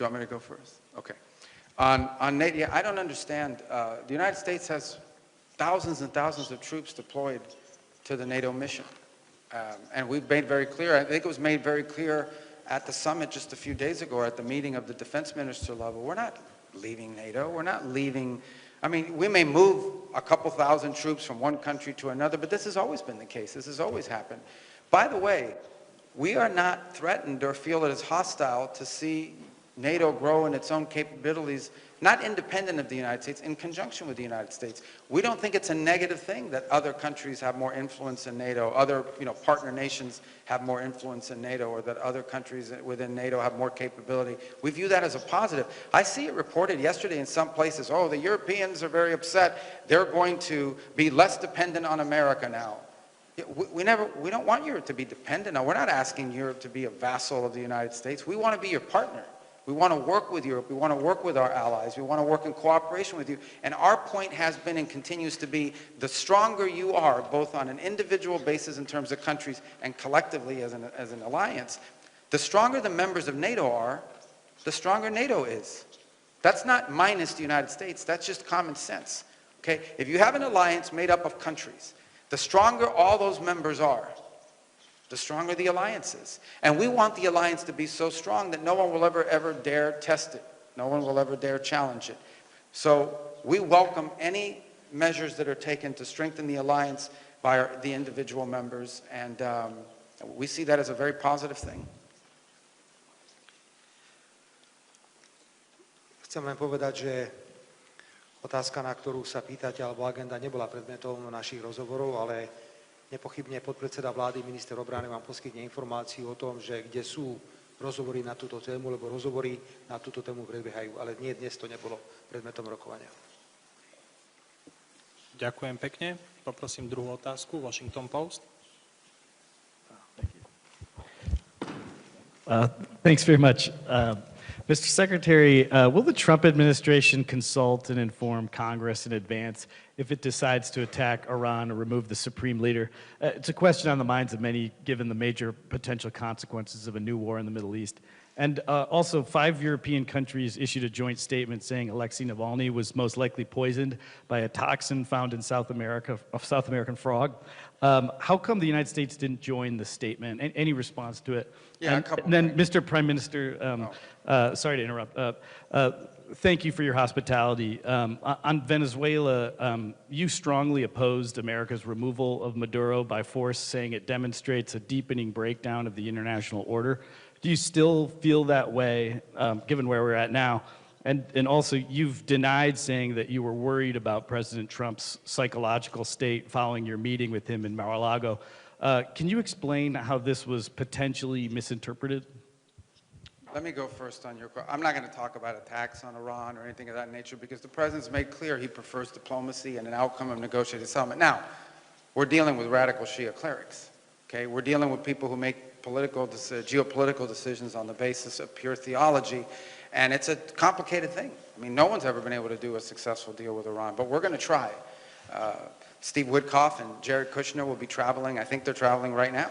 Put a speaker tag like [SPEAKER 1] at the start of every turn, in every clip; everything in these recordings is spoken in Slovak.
[SPEAKER 1] you want me to go first? Okay. On NATO, yeah, I don't understand. The United States has thousands and thousands of troops deployed to the NATO mission. And we've made very clear, I think it was made very clear at the summit just a few days ago at the meeting of the defense minister level, we're not leaving NATO, we're not leaving, I mean, we may move a couple thousand troops from one country to another, but this has always been the case, this has always happened. By the way, we are not threatened or feel it is hostile to see NATO grow in its own capabilities, not independent of the United States, in conjunction with the United States. We don't think it's a negative thing that other countries have more influence in NATO, other partner nations have more influence in NATO, or that other countries within NATO have more capability. We view that as a positive. I see it reported yesterday in some places, oh, the Europeans are very upset, they're going to be less dependent on America now. We don't want Europe to be dependent. Now, we're not asking Europe to be a vassal of the United States. We want to be your partner. We want to work with Europe. We want to work with our allies. We want to work in cooperation with you. And our point has been and continues to be, the stronger you are, both on an individual basis in terms of countries and collectively as an alliance, the stronger the members of NATO are, the stronger NATO is. That's not minus the United States. That's just common sense. Okay? If you have an alliance made up of countries, the stronger all those members are, the stronger the alliance is. And we want the alliance to be so strong that no one will ever dare test it. No one will ever dare challenge it. So we welcome any measures that are taken to strengthen the alliance by the individual members, and we see that as a very positive thing.
[SPEAKER 2] Chcem len povedať, že otázka, na ktorú sa pýtate, alebo agenda nebola predmetom našich rozhovorov, ale nepochybne podpredseda vlády, minister obrany vám poskytne informáciu o tom, že kde sú rozhovory na túto tému, lebo rozhovory na túto tému prebiehajú, ale nie, dnes to nebolo predmetom rokovania.
[SPEAKER 3] Ďakujem pekne. Poprosím druhú otázku, Washington Post.
[SPEAKER 4] Thanks very much. Mr. Secretary, will the Trump administration consult and inform Congress in advance if it decides to attack Iran or remove the supreme leader? It's a question on the minds of many, given the major potential consequences of a new war in the Middle East. And also, 5 European countries issued a joint statement saying Alexei Navalny was most likely poisoned by a toxin found in South American frog. How come the United States didn't join the statement? Any response to it?
[SPEAKER 1] Yeah,
[SPEAKER 4] and then, Mr. Prime Minister, sorry to interrupt. Thank you for your hospitality. On Venezuela, you strongly opposed America's removal of Maduro by force, saying it demonstrates a deepening breakdown of the international order. Do you still feel that way, given where we're at now? And also, you've denied saying that you were worried about President Trump's psychological state following your meeting with him in Mar-a-Lago. Can you explain how this was potentially misinterpreted?
[SPEAKER 1] Let me go first on your question. I'm not going to talk about attacks on Iran or anything of that nature, because the president's made clear he prefers diplomacy and an outcome of negotiated settlement. Now, we're dealing with radical Shia clerics. Okay? We're dealing with people who make geopolitical decisions on the basis of pure theology, and it's a complicated thing. I mean, no one's ever been able to do a successful deal with Iran, but we're going to try. Steve Witkoff and Jared Kushner will be traveling, I think they're traveling right now,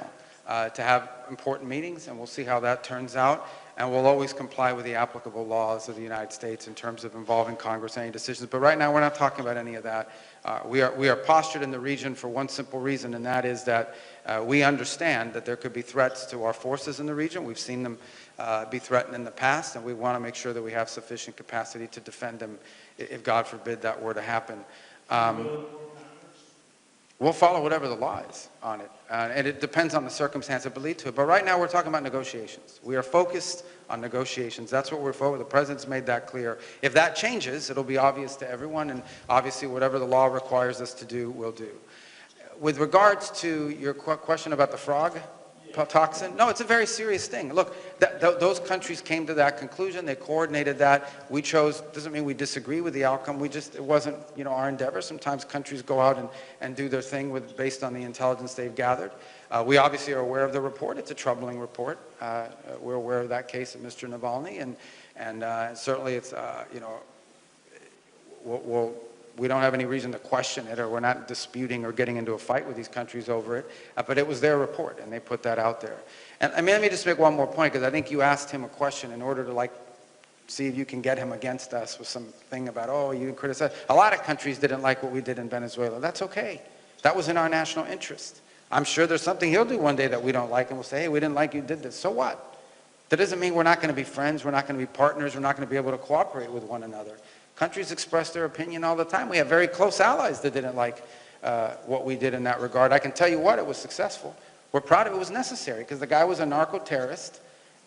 [SPEAKER 1] to have important meetings, and we'll see how that turns out. And we'll always comply with the applicable laws of the United States in terms of involving Congress in any decisions. But right now, we're not talking about any of that. We are postured in the region for one simple reason, and that is that we understand that there could be threats to our forces in the region. We've seen them be threatened in the past, and we want to make sure that we have sufficient capacity to defend them if, God forbid, that were to happen. We'll follow whatever the law is on it, and it depends on the circumstance that lead to it. But right now, we're talking about negotiations. We are focused on negotiations. That's what we're focused on. The president's made that clear. If that changes, it'll be obvious to everyone, and obviously, whatever the law requires us to do, we'll do. With regards to your question about the frog toxin, no, it's a very serious thing. Look, those countries came to that conclusion. They coordinated that. We chose, doesn't mean we disagree with the outcome. It wasn't, our endeavor. Sometimes countries go out and do their thing based on the intelligence they've gathered. We obviously are aware of the report. It's a troubling report. We're aware of that case of Mr. Navalny, and certainly it's, we don't have any reason to question it, or we're not disputing or getting into a fight with these countries over it, but it was their report, and they put that out there. And let me just make one more point, because I think you asked him a question in order to see if you can get him against us with something about, oh, you criticize. A lot of countries didn't like what we did in Venezuela. That's okay. That was in our national interest. I'm sure there's something he'll do one day that we don't like, and we'll say, hey, we didn't like you did this. So what? That doesn't mean we're not going to be friends, we're not going to be partners, we're not going to be able to cooperate with one another. Countries express their opinion all the time. We have very close allies that didn't like what we did in that regard. I can tell you what, it was successful. We're proud of it. It was necessary because the guy was a narco-terrorist,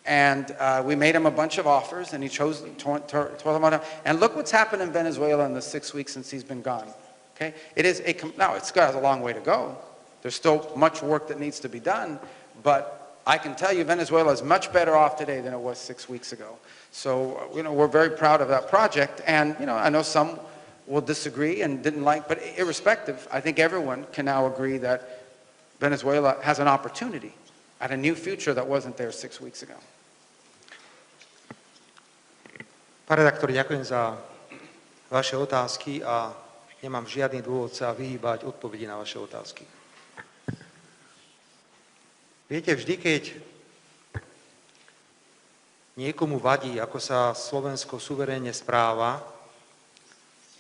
[SPEAKER 1] and we made him a bunch of offers, and he chose tore them out. And look what's happened in Venezuela in the 6 weeks since he's been gone. Okay, now it's got a long way to go. There's still much work that needs to be done, but I can tell you Venezuela is much better off today than it was 6 weeks ago. So, we're very proud of that project, and, I know some will disagree and didn't like, but irrespective, I think everyone can now agree that Venezuela has an opportunity at a new future that wasn't there 6 weeks ago.
[SPEAKER 2] Pán redaktor, ďakujem za vaše otázky a nemám žiadny dôvod sa vyhýbať odpovedi na vaše otázky. Viete, vždy, keď niekomu vadí, ako sa Slovensko suverénne správa,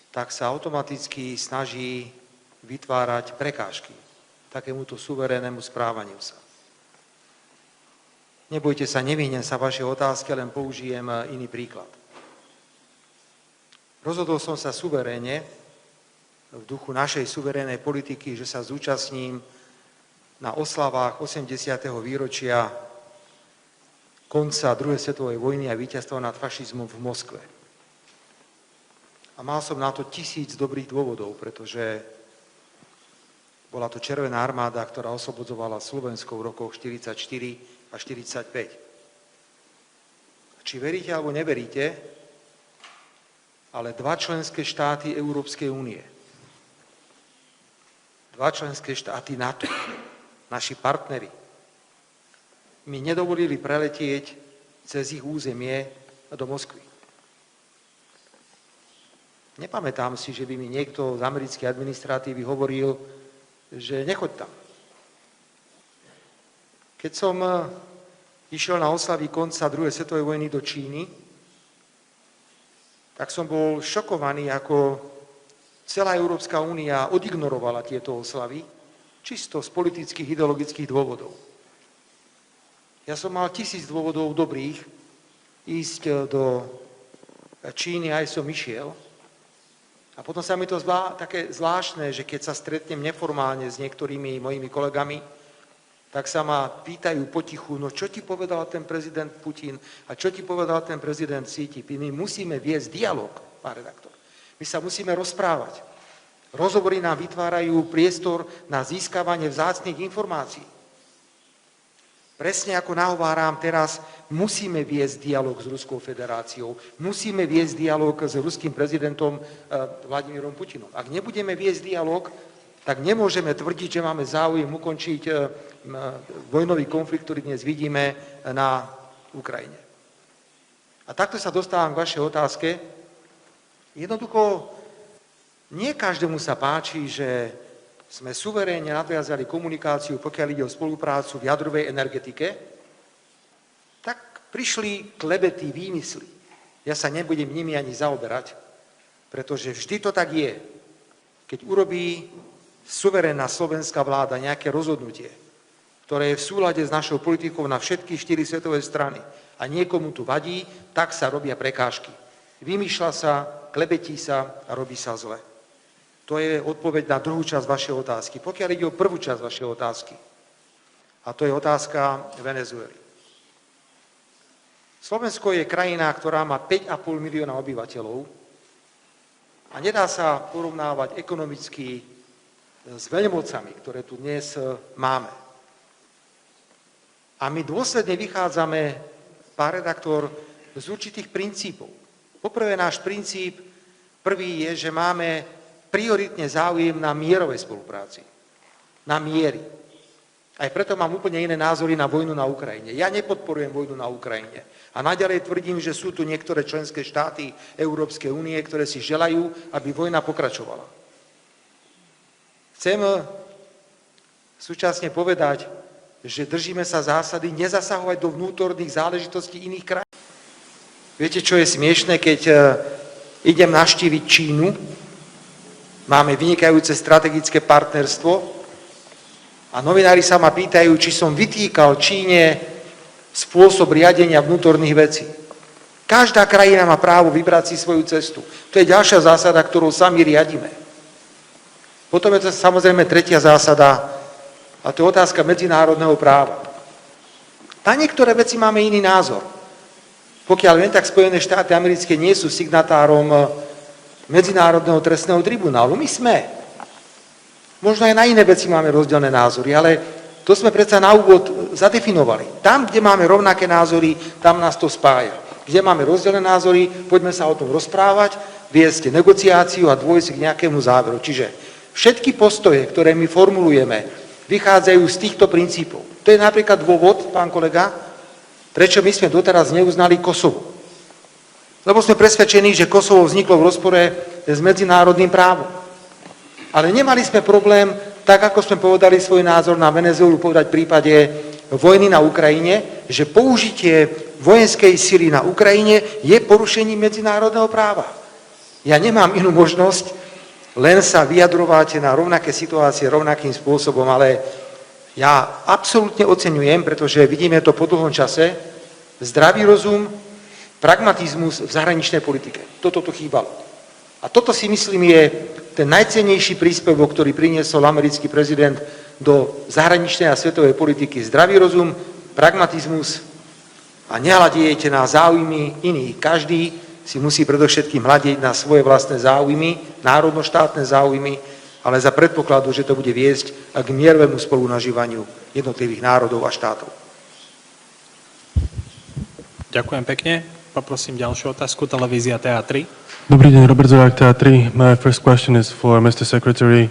[SPEAKER 2] tak sa automaticky snaží vytvárať prekážky takémuto suverénnemu správaniu sa. Nebojte sa, nevyhnem sa vaše otázky, len použijem iný príklad. Rozhodol som sa suverénne v duchu našej suverénnej politiky, že sa zúčastním na oslavách 80. výročia konca druhej svetovej vojny a víťazstva nad fašizmom v Moskve. A mal som na to 1000 dobrých dôvodov, pretože bola to Červená armáda, ktorá oslobodzovala Slovensko v rokoch 1944 a 1945. Či veríte alebo neveríte, ale 2 členské štáty Európskej únie, 2 členské štáty NATO, naši partneri, mi nedovolili preletieť cez ich územie do Moskvy. Nepamätám si, že by mi niekto z americkej administratívy hovoril, že nechoď tam. Keď som išiel na oslavy konca druhej svetovej vojny do Číny, tak som bol šokovaný, ako celá Európska únia odignorovala tieto oslavy, čisto z politických, ideologických dôvodov. Ja som mal 1000 dôvodov dobrých ísť do Číny, aj som išiel. A potom sa mi to zdá také zvláštne, že keď sa stretnem neformálne s niektorými mojimi kolegami, tak sa ma pýtajú potichu, no čo ti povedal ten prezident Putin a čo ti povedal ten prezident Xi Jinping. My musíme viesť dialog, pán redaktor. My sa musíme rozprávať. Rozhovory nám vytvárajú priestor na získavanie vzácnych informácií. Presne ako nahováram teraz, musíme viesť dialog s Ruskou federáciou, musíme viesť dialog s ruským prezidentom Vladimírom Putinom. Ak nebudeme viesť dialog, tak nemôžeme tvrdiť, že máme záujem ukončiť vojnový konflikt, ktorý dnes vidíme na Ukrajine. A takto sa dostávam k vašej otázke. Jednoducho, nie každému sa páči, že sme suverénne nadviazali komunikáciu, pokiaľ ide o spoluprácu v jadrovej energetike, tak prišli klebety, výmysly. Ja sa nebudem nimi ani zaoberať, pretože vždy to tak je. Keď urobí suverénna slovenská vláda nejaké rozhodnutie, ktoré je v súlade s našou politikou na všetky 4 svetové strany a niekomu tu vadí, tak sa robia prekážky. Vymýšľa sa, klebetí sa a robí sa zle. To je odpoveď na druhú časť vašej otázky. Pokiaľ ide o prvú časť vašej otázky, a to je otázka Venezuely. Slovensko je krajina, ktorá má 5,5 milióna obyvateľov a nedá sa porovnávať ekonomicky s veľmocami, ktoré tu dnes máme. A my dôsledne vychádzame, pán redaktor, z určitých princípov. Poprvé náš princíp prvý je, že máme prioritne záujem na mierovej spolupráci, na miery. Aj preto mám úplne iné názory na vojnu na Ukrajine. Ja nepodporujem vojnu na Ukrajine. A naďalej tvrdím, že sú tu niektoré členské štáty Európskej únie, ktoré si želajú, aby vojna pokračovala. Chcem súčasne povedať, že držíme sa zásady nezasahovať do vnútorných záležitostí iných krajín. Viete, čo je smiešné, keď idem navštíviť Čínu, máme vynikajúce strategické partnerstvo a novinári sa ma pýtajú, či som vytýkal Číne spôsob riadenia vnútorných vecí. Každá krajina má právo vybrať si svoju cestu. To je ďalšia zásada, ktorou sami riadime. Potom je to samozrejme tretia zásada, a to je otázka medzinárodného práva. Na niektoré veci máme iný názor. Pokiaľ viem, tak Spojené štáty americké nie sú signatárom Medzinárodného trestného tribunálu. My sme. Možno aj na iné veci máme rozdielne názory, ale to sme predsa na úvod zadefinovali. Tam, kde máme rovnaké názory, tam nás to spája. Kde máme rozdielne názory, poďme sa o tom rozprávať, viesť negociáciu a dôjsť k nejakému záveru. Čiže všetky postoje, ktoré my formulujeme, vychádzajú z týchto princípov. To je napríklad dôvod, pán kolega, prečo my sme doteraz neuznali Kosovo. Lebo sme presvedčení, že Kosovo vzniklo v rozpore s medzinárodným právom. Ale nemali sme problém, tak ako sme povedali svoj názor na Venezuelu, povedať v prípade vojny na Ukrajine, že použitie vojenskej sily na Ukrajine je porušením medzinárodného práva. Ja nemám inú možnosť, len sa vyjadrovať na rovnaké situácie rovnakým spôsobom, ale ja absolútne oceňujem, pretože vidíme to po dlhom čase, zdravý rozum, pragmatizmus v zahraničnej politike. Toto tu chýbalo. A toto si myslím je ten najcennejší príspevok, ktorý priniesol americký prezident do zahraničnej a svetovej politiky. Zdravý rozum, pragmatizmus a nehľadiejte na záujmy iných. Každý si musí predovšetkým hľadiť na svoje vlastné záujmy, národnoštátne záujmy, ale za predpokladu, že to bude viesť k mierovému spolunažívaniu jednotlivých národov a štátov.
[SPEAKER 3] Ďakujem pekne. Poprosím ďalšiu otázku. Televízia TA3.
[SPEAKER 5] Dobrý deň, Robert Zorák, TA3. My first question is for Mr. Secretary.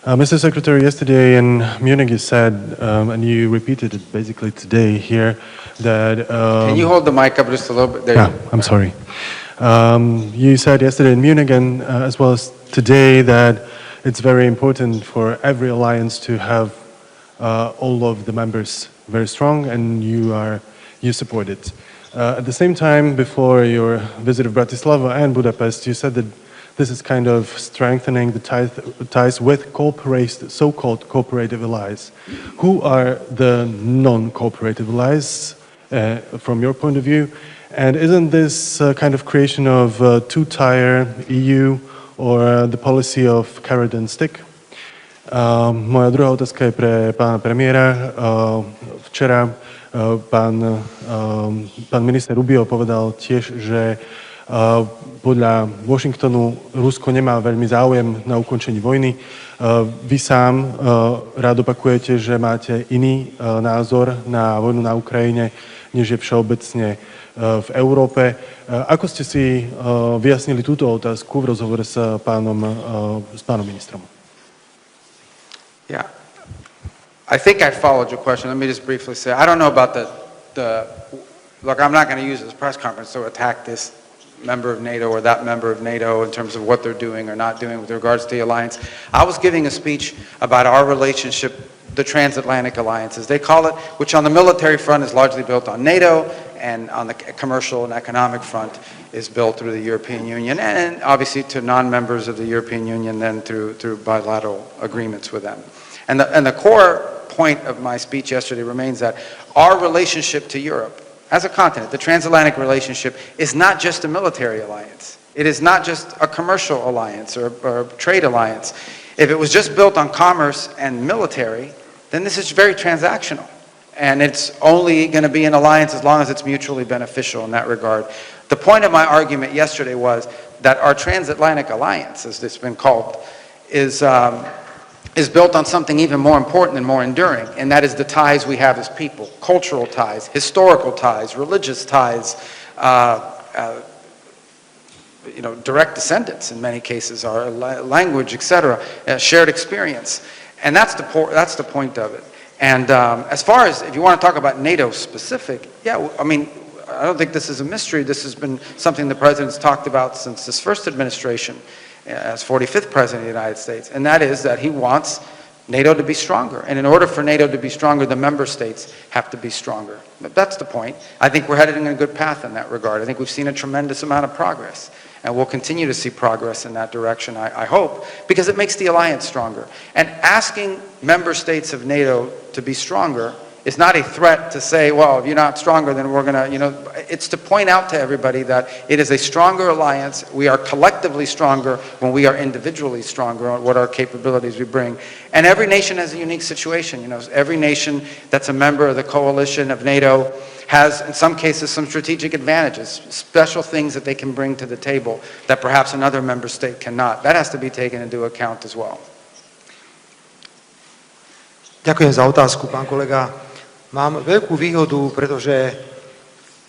[SPEAKER 5] Mr. Secretary, yesterday in Munich you said, and you repeated it basically today here, that...
[SPEAKER 1] Can you hold the mic up just a little bit? There
[SPEAKER 5] Yeah, I'm sorry. You said yesterday in Munich and as well as today that it's very important for every alliance to have all of the members very strong, and you support it. At the same time, before your visit of Bratislava and Budapest, you said that this is kind of strengthening the ties with so-called cooperative allies. Who are the non-cooperative allies from your point of view? And isn't this kind of creation of a two-tier EU or the policy of carrot and stick? Moja druhá otázka je pre pána premiéra. Včera pán minister Rubio povedal tiež, že podľa Washingtonu Rusko nemá veľmi záujem na ukončení vojny. Vy sám rád opakujete, že máte iný názor na vojnu na Ukrajine, než je všeobecne v Európe. Ako ste si vyjasnili túto otázku v rozhovore s pánom ministrom?
[SPEAKER 1] Yeah. I think I followed your question. Let me just briefly say, I don't know about look, I'm not going to use this press conference to attack this member of NATO or that member of NATO in terms of what they're doing or not doing with regards to the alliance. I was giving a speech about our relationship, the transatlantic alliances, they call it, which on the military front is largely built on NATO, and on the commercial and economic front is built through the European Union, and obviously to non-members of the European Union then through bilateral agreements with them. And the core point of my speech yesterday remains that our relationship to Europe as a continent, the transatlantic relationship, is not just a military alliance. It is not just a commercial alliance or a trade alliance. If it was just built on commerce and military, then this is very transactional. And it's only going to be an alliance as long as it's mutually beneficial in that regard. The point of my argument yesterday was that our transatlantic alliance, as it's been called, is built on something even more important and more enduring, and that is the ties we have as people, cultural ties, historical ties, religious ties, direct descendants in many cases, our language, etc., shared experience. And that's the point of it. And as far as, if you want to talk about NATO specific, yeah, I mean, I don't think this is a mystery. This has been something the President's talked about since his first administration as 45th President of the United States, and that is that he wants NATO to be stronger. And in order for NATO to be stronger, the member states have to be stronger. But that's the point. I think we're headed in a good path in that regard. I think we've seen a tremendous amount of progress. And we'll continue to see progress in that direction, I hope, because it makes the alliance stronger. And asking member states of NATO to be stronger is not a threat to say, well, if you're not stronger, then we're going to, it's to point out to everybody that it is a stronger alliance. We are collectively stronger when we are individually stronger on what our capabilities we bring. And every nation has a unique situation. Every nation that's a member of the coalition of NATO has, in some cases, some strategic advantages, special things that they can bring to the table that perhaps another member state cannot. That has to be taken into account as well.
[SPEAKER 2] Ďakujem za otázku, pán kolega. Mám veľkú výhodu, pretože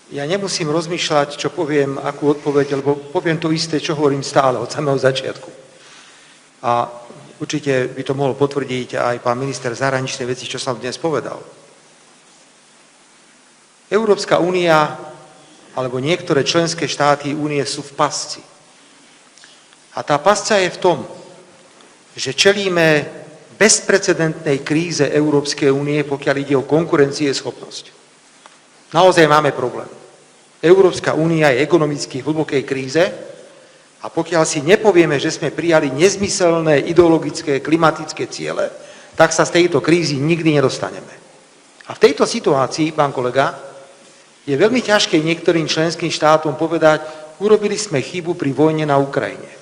[SPEAKER 2] ja nemusím rozmýšľať, čo poviem, akú odpoveď, lebo poviem to isté, čo hovorím stále od samého začiatku. A určite by to mohol potvrdiť aj pán minister zahraničnej veci, čo som dnes povedal. Európska únia alebo niektoré členské štáty únie sú v pasci. A tá pasca je v tom, že čelíme bezprecedentnej kríze Európskej únie, pokiaľ ide o konkurencieschopnosť. Naozaj máme problém. Európska únia je ekonomicky v hlbokej kríze a pokiaľ si nepovieme, že sme prijali nezmyselné ideologické klimatické ciele, tak sa z tejto krízy nikdy nedostaneme. A v tejto situácii, pán kolega, je veľmi ťažké niektorým členským štátom povedať, urobili sme chybu pri vojne na Ukrajine.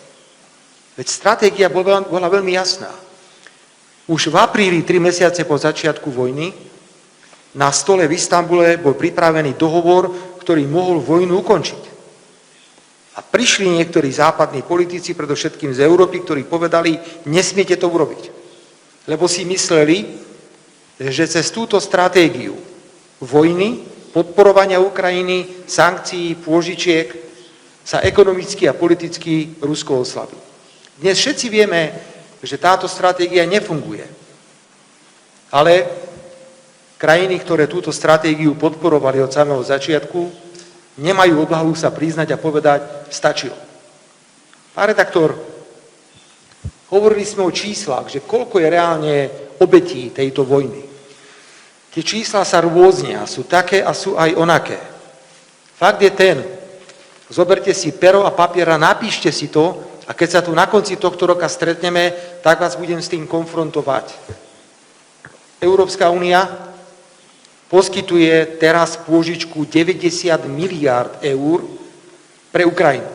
[SPEAKER 2] Veď stratégia bola veľmi jasná. Už v apríli, 3 mesiace po začiatku vojny, na stole v Istanbule bol pripravený dohovor, ktorý mohol vojnu ukončiť. A prišli niektorí západní politici, predovšetkým z Európy, ktorí povedali, nesmiete to urobiť. Lebo si mysleli, že cez túto stratégiu vojny, podporovania Ukrajiny, sankcií, pôžičiek sa ekonomicky a politicky Rusko oslabí. Dnes všetci vieme, že táto stratégia nefunguje. Ale krajiny, ktoré túto stratégiu podporovali od samého začiatku, nemajú odvahu sa priznať a povedať, stačilo. Pán redaktor, hovorili sme o číslach, že koľko je reálne obetí tejto vojny. Tie čísla sa rôznia, sú také a sú aj onaké. Fakt je ten, zoberte si pero a papier a napíšte si to a keď sa tu na konci tohto roka stretneme, tak vás budem s tým konfrontovať. Európska únia poskytuje teraz pôžičku 90 miliárd eur pre Ukrajinu.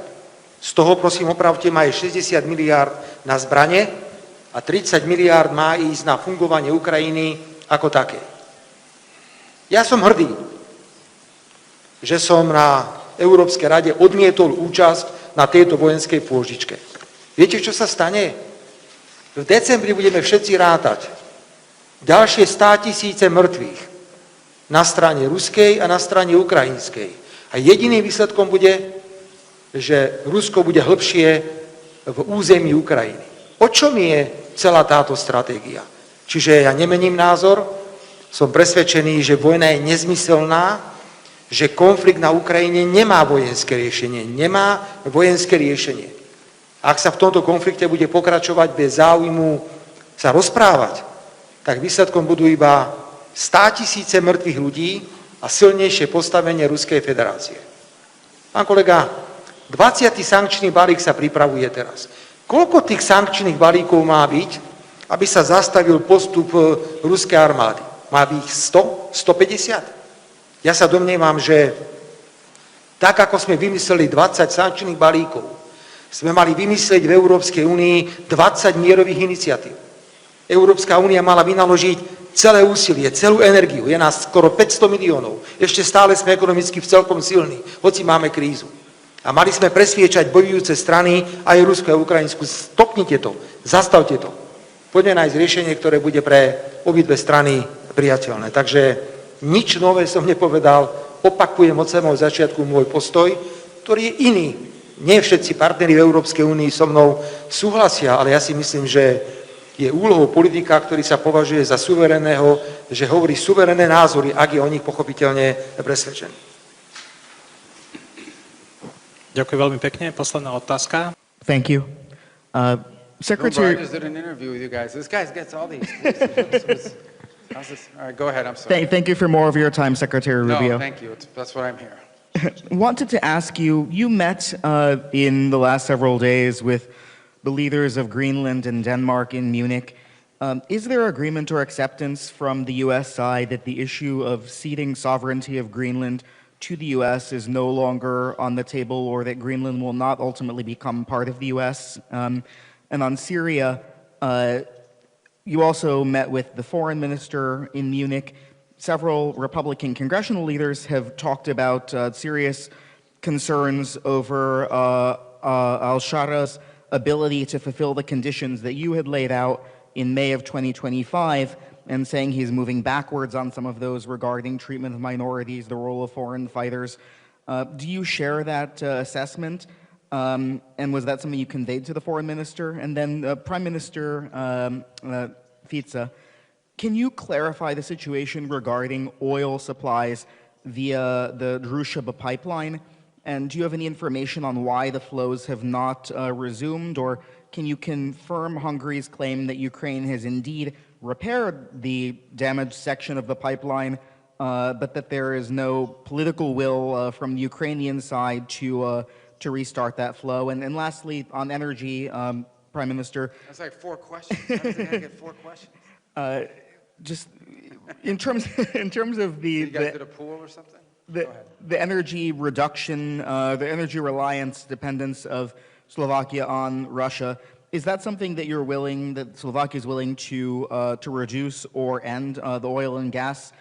[SPEAKER 2] Z toho, prosím, opravte ma, je 60 miliárd na zbrane a 30 miliárd má ísť na fungovanie Ukrajiny ako také. Ja som hrdý, že som na Európskej rade odmietol účasť na tejto vojenskej pôžičke. Viete, čo sa stane? V decembri budeme všetci rátať ďalšie 100 000 mŕtvych na strane ruskej a na strane ukrajinskej. A jediným výsledkom bude, že Rusko bude hlbšie v území Ukrajiny. O čom je celá táto stratégia? Čiže ja nemením názor, som presvedčený, že vojna je nezmyselná, že konflikt na Ukrajine nemá vojenské riešenie. Nemá vojenské riešenie. Ak sa v tomto konflikte bude pokračovať bez záujmu sa rozprávať, tak výsledkom budú iba 100 000 mŕtvych ľudí a silnejšie postavenie Ruskej federácie. Pán kolega, 20. sankčný balík sa pripravuje teraz. Koľko tých sankčných balíkov má byť, aby sa zastavil postup ruskej armády? Má byť 100? 150? Ja sa domnievam, že tak, ako sme vymysleli 20 sankčných balíkov, sme mali vymyslieť v Európskej únii 20 mierových iniciatív. Európska únia mala vynaložiť celé úsilie, celú energiu. Je nás skoro 500 miliónov. Ešte stále sme ekonomicky celkom silní, hoci máme krízu. A mali sme presviečať bojujúce strany, aj Rusko a Ukrajinsku. Stopnite to, zastavte to. Poďme nájsť riešenie, ktoré bude pre obidve strany priateľné. Takže nič nové som nepovedal, opakujem od samého začiatku môj postoj, ktorý je iný. Nie všetci partneri v Európskej únii so mnou súhlasia, ale ja si myslím, že je úlohou politika, ktorý sa považuje za suverénneho, že hovorí suverénne názory, ak je o nich pochopiteľne presvedčený.
[SPEAKER 3] Ďakujem veľmi pekne. Posledná otázka.
[SPEAKER 6] Thank you.
[SPEAKER 1] Bloomberg, I
[SPEAKER 6] Secretary,
[SPEAKER 1] just did an interview with you guys. This guy gets all the exclusives. How's this? All right, go ahead. I'm sorry.
[SPEAKER 6] thank you for more of your time, Secretary Rubio.
[SPEAKER 1] No, thank you. That's what I'm here.
[SPEAKER 6] Wanted to ask you, you met in the last several days with the leaders of Greenland and Denmark in Munich. Is there agreement or acceptance from the U.S. side that the issue of ceding sovereignty of Greenland to the U.S. is no longer on the table, or that Greenland will not ultimately become part of the U.S.? And on Syria, you also met with the foreign minister in Munich. Several Republican congressional leaders have talked about serious concerns over al-Shara's ability to fulfill the conditions that you had laid out in May of 2025, and saying he's moving backwards on some of those regarding treatment of minorities, the role of foreign fighters. Do you share that assessment? And was that something you conveyed to the foreign minister? And then Prime Minister Fico, can you clarify the situation regarding oil supplies via the Druzhba pipeline? And do you have any information on why the flows have not resumed? Or can you confirm Hungary's claim that Ukraine has indeed repaired the damaged section of the pipeline, but that there is no political will from the Ukrainian side to restart that flow? And lastly, on energy, Prime Minister.
[SPEAKER 1] That's like 4 questions. How does the guy get 4 questions?
[SPEAKER 6] Just in terms of the
[SPEAKER 1] You guys did a pool or something?
[SPEAKER 6] the energy reduction, the energy reliance dependence of Slovakia on Russia, is that something that you're willing, that Slovakia is willing to reduce or end the oil and gas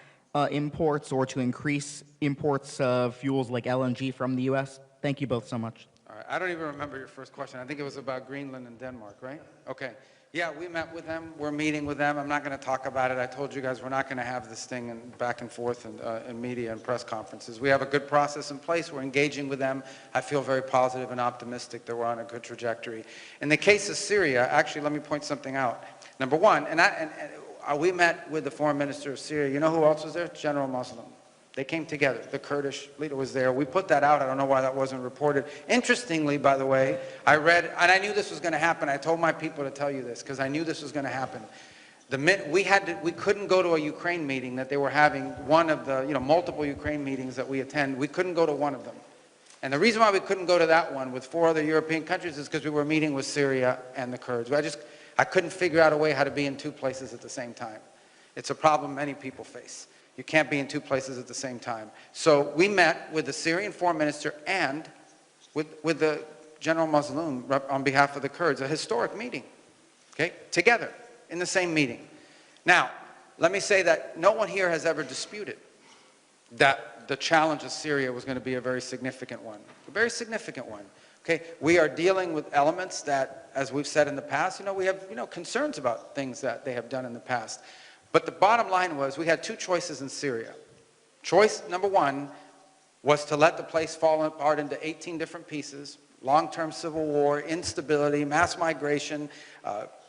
[SPEAKER 6] imports, or to increase imports of fuels like LNG from the U.S.? Thank you both so much.
[SPEAKER 1] All right. I don't even remember your first question. I think it was about Greenland and Denmark, right? Okay. Yeah, we met with them. We're meeting with them. I'm not going to talk about it. I told you guys we're not going to have this thing back and forth in media and press conferences. We have a good process in place. We're engaging with them. I feel very positive and optimistic that we're on a good trajectory. In the case of Syria, actually, let me point something out. Number one, we met with the foreign minister of Syria. You know who else was there? General Muslim. They came together. The Kurdish leader was there. We put that out. I don't know why that wasn't reported. Interestingly, by the way, I read, and I knew this was going to happen. I told my people to tell you this because I knew this was going to happen. We couldn't go to a Ukraine meeting that they were having, one of the multiple Ukraine meetings that we attend. We couldn't go to one of them. And the reason why we couldn't go to that one with 4 other European countries is because we were meeting with Syria and the Kurds. I couldn't figure out a way how to be in 2 places at the same time. It's a problem many people face. You can't be in 2 places at the same time. So we met with the Syrian foreign minister and with the General Muslim on behalf of the Kurds, a historic meeting, okay, together in the same meeting. Now, let me say that no one here has ever disputed that the challenge of Syria was going to be a very significant one, okay? We are dealing with elements that, as we've said in the past, we have, concerns about things that they have done in the past. But the bottom line was we had 2 choices in Syria. Choice number 1 was to let the place fall apart into 18 different pieces, long-term civil war, instability, mass migration,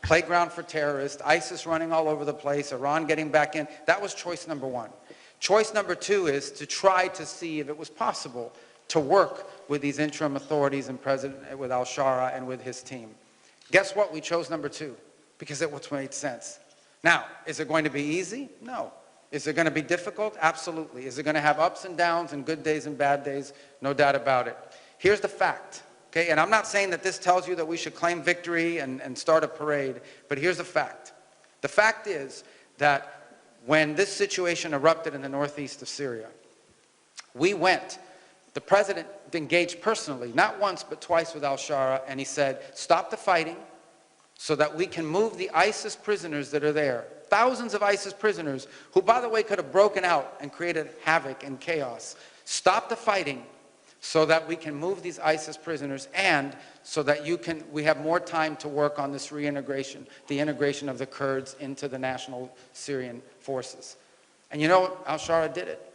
[SPEAKER 1] playground for terrorists, ISIS running all over the place, Iran getting back in. That was choice number 1. Choice number 2 is to try to see if it was possible to work with these interim authorities and with al-Shara and with his team. Guess what? We chose number 2 because it was what made sense. Now, is it going to be easy? No. Is it going to be difficult? Absolutely. Is it going to have ups and downs and good days and bad days? No doubt about it. Here's the fact, okay? And I'm not saying that this tells you that we should claim victory and start a parade, but here's the fact. The fact is that when this situation erupted in the northeast of Syria, the president engaged personally, not once but twice with al-Shara, and he said, stop the fighting, so that we can move the ISIS prisoners that are there. Thousands of ISIS prisoners who, by the way, could have broken out and created havoc and chaos. Stop the fighting so that we can move these ISIS prisoners, and so that we have more time to work on this reintegration, the integration of the Kurds into the national Syrian forces. And al-Shara did it.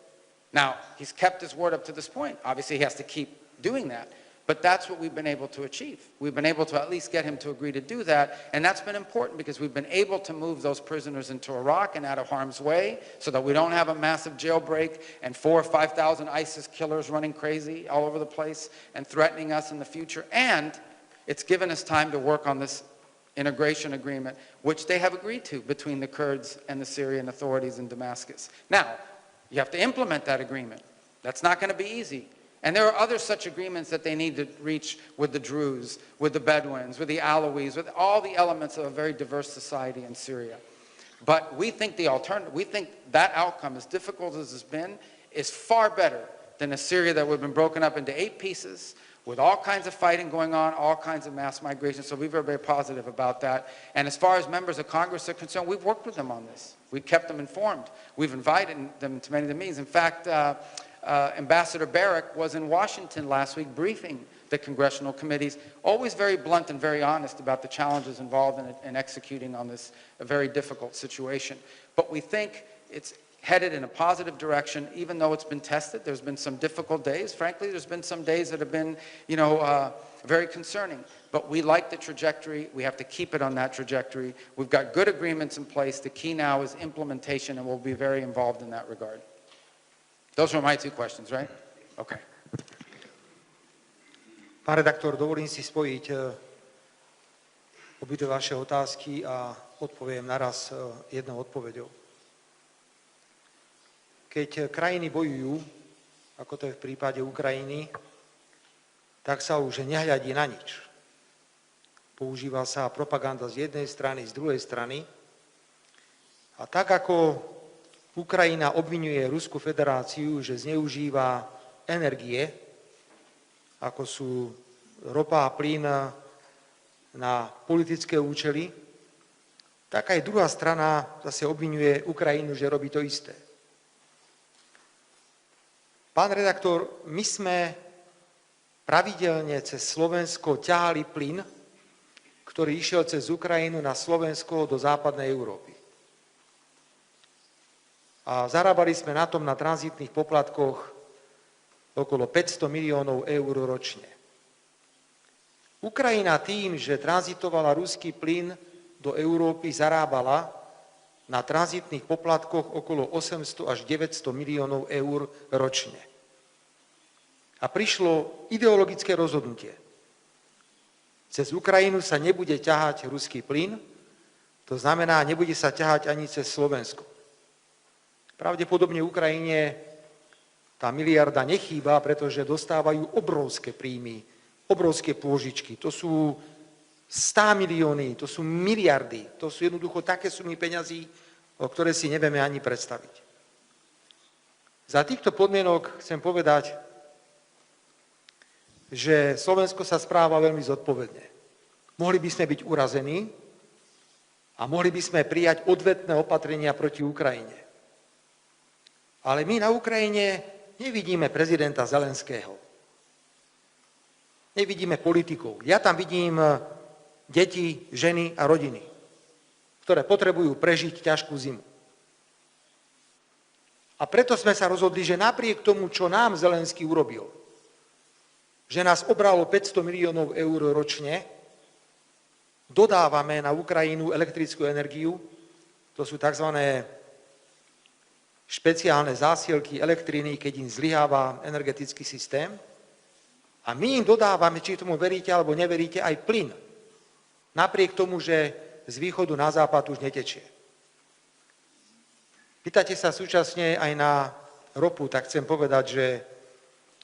[SPEAKER 1] Now, he's kept his word up to this point. Obviously, he has to keep doing that. But that's what we've been able to achieve. We've been able to at least get him to agree to do that, and that's been important because we've been able to move those prisoners into Iraq and out of harm's way so that we don't have a massive jailbreak and 4,000 or 5,000 ISIS killers running crazy all over the place and threatening us in the future. And it's given us time to work on this integration agreement, which they have agreed to between the Kurds and the Syrian authorities in Damascus. Now, you have to implement that agreement. That's not going to be easy. And there are other such agreements that they need to reach with the Druze, with the Bedouins, with the Alawis, with all the elements of a very diverse society in Syria. But we think the alternative, we think that outcome, as difficult as it's been, is far better than a Syria that would have been broken up into 8 pieces, with all kinds of fighting going on, all kinds of mass migration. So we're very, very positive about that. And as far as members of Congress are concerned, we've worked with them on this. We've kept them informed. We've invited them to many of the meetings. In fact, Ambassador Barrack was in Washington last week briefing the congressional committees, always very blunt and very honest about the challenges involved in executing on this very difficult situation. But we think it's headed in a positive direction, even though it's been tested. There's been some difficult days. Frankly, there's been some days that have been, very concerning. But we like the trajectory. We have to keep it on that trajectory. We've got good agreements in place. The key now is implementation, and we'll be very involved in that regard. Those were my 2 questions, right? Okay.
[SPEAKER 2] Pán redaktor, dovolím si spojiť obidve vaše otázky a odpoviem naraz jednou odpoveďou. Keď krajiny bojujú, ako to je v prípade Ukrajiny, tak sa už nehľadí na nič. Používa sa propaganda z jednej strany, z druhej strany. A tak ako Ukrajina obviňuje Ruskú federáciu, že zneužíva energie, ako sú ropa a plyn na politické účely, tak aj druhá strana zase obviňuje Ukrajinu, že robí to isté. Pán redaktor, my sme pravidelne cez Slovensko ťahali plyn, ktorý išiel cez Ukrajinu na Slovensko do západnej Európy. A zarábali sme na tom na tranzitných poplatkoch okolo 500 miliónov eur ročne. Ukrajina tým, že tranzitovala ruský plyn do Európy, zarábala na tranzitných poplatkoch okolo 800 až 900 miliónov eur ročne. A prišlo ideologické rozhodnutie. Cez Ukrajinu sa nebude ťahať ruský plyn, to znamená, nebude sa ťahať ani cez Slovensko. Pravdepodobne Ukrajine tá miliarda nechýba, pretože dostávajú obrovské príjmy, obrovské pôžičky. To sú 100 milióny, to sú miliardy, to sú jednoducho také sumy peňazí, o ktoré si nevieme ani predstaviť. Za týchto podmienok chcem povedať, že Slovensko sa správa veľmi zodpovedne. Mohli by sme byť urazení a mohli by sme prijať odvetné opatrenia proti Ukrajine. Ale my na Ukrajine nevidíme prezidenta Zelenského. Nevidíme politikov. Ja tam vidím deti, ženy a rodiny, ktoré potrebujú prežiť ťažkú zimu. A preto sme sa rozhodli, že napriek tomu, čo nám Zelenský urobil, že nás obralo 500 miliónov eur ročne, dodávame na Ukrajinu elektrickú energiu, to sú tzv. Špeciálne zásielky elektriny, keď im zlyháva energetický systém, a my im dodávame, či tomu veríte alebo neveríte, aj plyn, napriek tomu, že z východu na západ už netečie. Pýtate sa súčasne aj na ropu, tak chcem povedať, že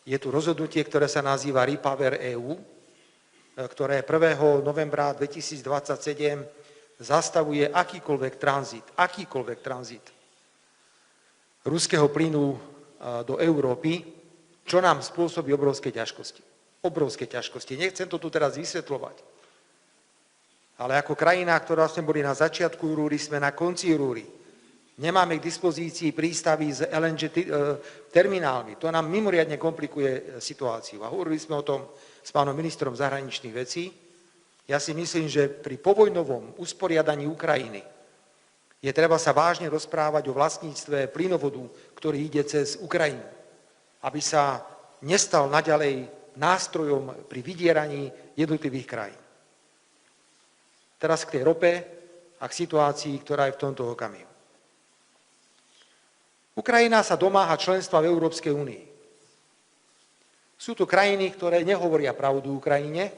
[SPEAKER 2] je tu rozhodnutie, ktoré sa nazýva Repower EU, ktoré 1. novembra 2027 zastavuje akýkoľvek tranzit ruského plynu do Európy, čo nám spôsobí obrovské ťažkosti. Obrovské ťažkosti. Nechcem to tu teraz vysvetľovať. Ale ako krajina, ktorá sme boli na začiatku rúry, sme na konci rúry. Nemáme k dispozícii prístavy s LNG terminálmi. To nám mimoriadne komplikuje situáciu. A hovorili sme o tom s pánom ministrom zahraničných vecí. Ja si myslím, že pri povojnovom usporiadaní Ukrajiny je treba sa vážne rozprávať o vlastníctve plynovodu, ktorý ide cez Ukrajinu, aby sa nestal naďalej nástrojom pri vydieraní jednotlivých krajín. Teraz k tej rope a k situácii, ktorá je v tomto okamihu. Ukrajina sa domáha členstva v Európskej únii. Sú tu krajiny, ktoré nehovoria pravdu Ukrajine,